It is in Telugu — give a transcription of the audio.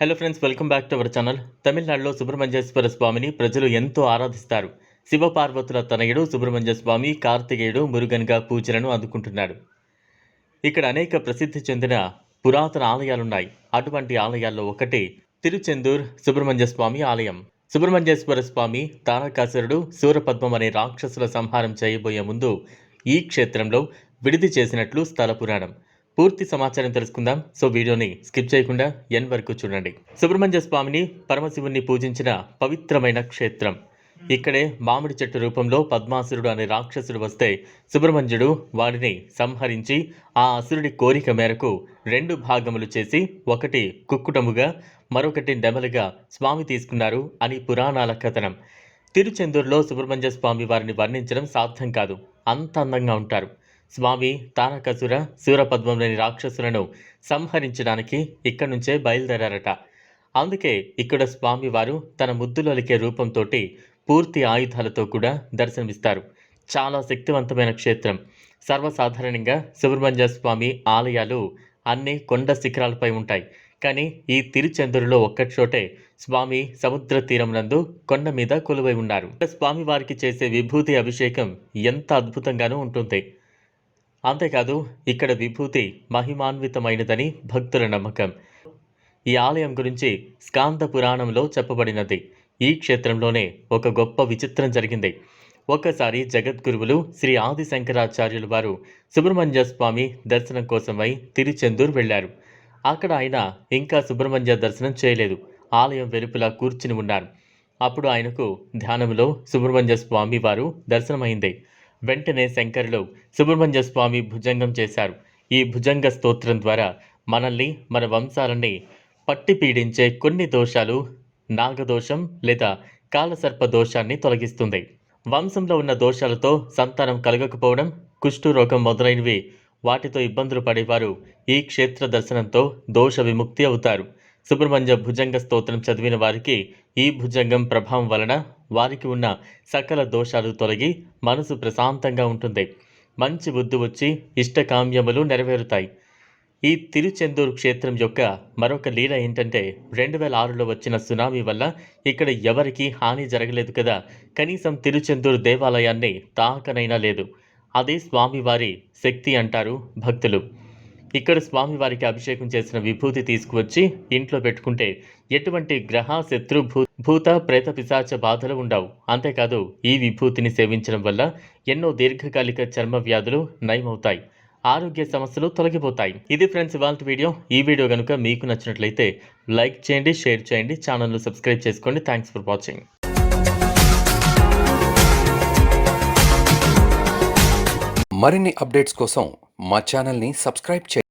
Hello friends, welcome back to our channel. తమిళనాడులో సుబ్రహ్మణ్యేశ్వర స్వామిని ప్రజలు ఎంతో ఆరాధిస్తారు. శివపార్వతుల తనయుడు సుబ్రహ్మణ్య స్వామి కార్తికేయుడు మురుగన్గా పూజలను అందుకుంటున్నాడు. ఇక్కడ అనేక ప్రసిద్ధి చెందిన పురాతన ఆలయాలున్నాయి. అటువంటి ఆలయాల్లో ఒకటి తిరుచెందూర్ సుబ్రహ్మణ్య స్వామి ఆలయం. సుబ్రహ్మణ్యేశ్వర స్వామి తారకాసురుడు శూరపద్మం అనే రాక్షసుల సంహారం చేయబోయే ముందు ఈ క్షేత్రంలో విడిది చేసినట్లు స్థల పురాణం. పూర్తి సమాచారం తెలుసుకుందాం. సో వీడియోని స్కిప్ చేయకుండా ఎన్ వరకు చూడండి. సుబ్రహ్మణ్య స్వామిని పరమశివుణ్ణి పూజించిన పవిత్రమైన క్షేత్రం. ఇక్కడే మామిడి చెట్టు రూపంలో పద్మాసురుడు అనే రాక్షసుడు వస్తే సుబ్రహ్మణ్యుడు వాడిని సంహరించి ఆ అసురుడి కోరిక మేరకు 2 భాగములు చేసి ఒకటి కుక్కుటముగా మరొకటి నెమలిగా స్వామి తీసుకున్నారు అని పురాణాల కథనం. తిరుచెందూరులో సుబ్రహ్మణ్య స్వామి వారిని వర్ణించడం సాధ్యం కాదు. అంత అందంగా ఉంటారు. స్వామి తారకాసుర శూరపద్మంలోని రాక్షసులను సంహరించడానికి ఇక్కడి నుంచే బయలుదేరారట. అందుకే ఇక్కడ స్వామివారు తన ముద్దులొలికే రూపంతో పూర్తి ఆయుధాలతో కూడా దర్శనమిస్తారు. చాలా శక్తివంతమైన క్షేత్రం. సర్వసాధారణంగా సుబ్రహ్మణ్య స్వామి ఆలయాలు అన్ని కొండ శిఖరాలపై ఉంటాయి. కానీ ఈ తిరుచెందూరులో ఒక్కచోటే స్వామి సముద్ర తీరం నందు కొండ మీద కొలువై ఉన్నారు. స్వామివారికి చేసే విభూతి అభిషేకం ఎంత అద్భుతంగానూ ఉంటుంది. అంతేకాదు ఇక్కడ విభూతి మహిమాన్వితమైనదని భక్తుల నమ్మకం. ఈ ఆలయం గురించి స్కాంద పురాణంలో చెప్పబడినది. ఈ క్షేత్రంలోనే ఒక గొప్ప విచిత్రం జరిగింది. ఒకసారి జగద్గురువులు శ్రీ ఆది శంకరాచార్యులు వారు సుబ్రహ్మణ్య స్వామి దర్శనం కోసమై తిరుచెందూరు వెళ్లారు. అక్కడ ఆయన ఇంకా సుబ్రహ్మణ్య దర్శనం చేయలేదు. ఆలయం వెలుపల కూర్చుని ఉన్నారు. అప్పుడు ఆయనకు ధ్యానంలో సుబ్రహ్మణ్య స్వామి వారు దర్శనమైంది. వెంటనే శంకరులు సుబ్రహ్మణ్య స్వామి భుజంగం చేశారు. ఈ భుజంగ స్తోత్రం ద్వారా మనల్ని, మన వంశాలని పట్టి పీడించే కొన్ని దోషాలు, నాగదోషం లేదా కాలసర్ప దోషాన్ని తొలగిస్తుంది. వంశంలో ఉన్న దోషాలతో సంతానం కలగకపోవడం, కుష్ఠరోగం మొదలైనవి వాటితో ఇబ్బందులు పడేవారు ఈ క్షేత్ర దర్శనంతో దోష విముక్తి అవుతారు. సుబ్రహ్మణ్య భుజంగ స్తోత్రం చదివిన వారికి ఈ భుజంగం ప్రభావం వలన వారికి ఉన్న సకల దోషాలు తొలగి మనసు ప్రశాంతంగా ఉంటుంది. మంచి బుద్ధి వచ్చి ఇష్టకామ్యములు నెరవేరుతాయి. ఈ తిరుచెందూరు క్షేత్రం యొక్క మరొక లీల ఏంటంటే 2006లో వచ్చిన సునామీ వల్ల ఇక్కడ ఎవరికీ హాని జరగలేదు కదా. కనీసం తిరుచెందూరు దేవాలయాన్ని తాకనైనా లేదు. అదే స్వామివారి శక్తి అంటారు భక్తులు. ఇక్కడ స్వామివారికి అభిషేకం చేసిన విభూతి తీసుకువచ్చి ఇంట్లో పెట్టుకుంటే ఎటువంటి గ్రహ శత్రు భూత ప్రేత పిశాచ బాధలు ఉండవు. అంతేకాదు ఈ విభూతిని సేవించడం వల్ల ఎన్నో దీర్ఘకాలిక చర్మ వ్యాధులు నయమవుతాయి, ఆరోగ్య సమస్యలు తొలగిపోతాయి. ఇది ఫ్రెండ్స్ ఇవాల్టి వీడియో. ఈ వీడియో కనుక మీకు నచ్చినట్లయితే లైక్ చేయండి, షేర్ చేయండి, ఛానల్ను సబ్స్క్రైబ్ చేసుకోండి. Thanks for watching. మరిన్ని అప్డేట్స్ కోసం మా ఛానల్ని సబ్స్క్రైబ్ చేయండి.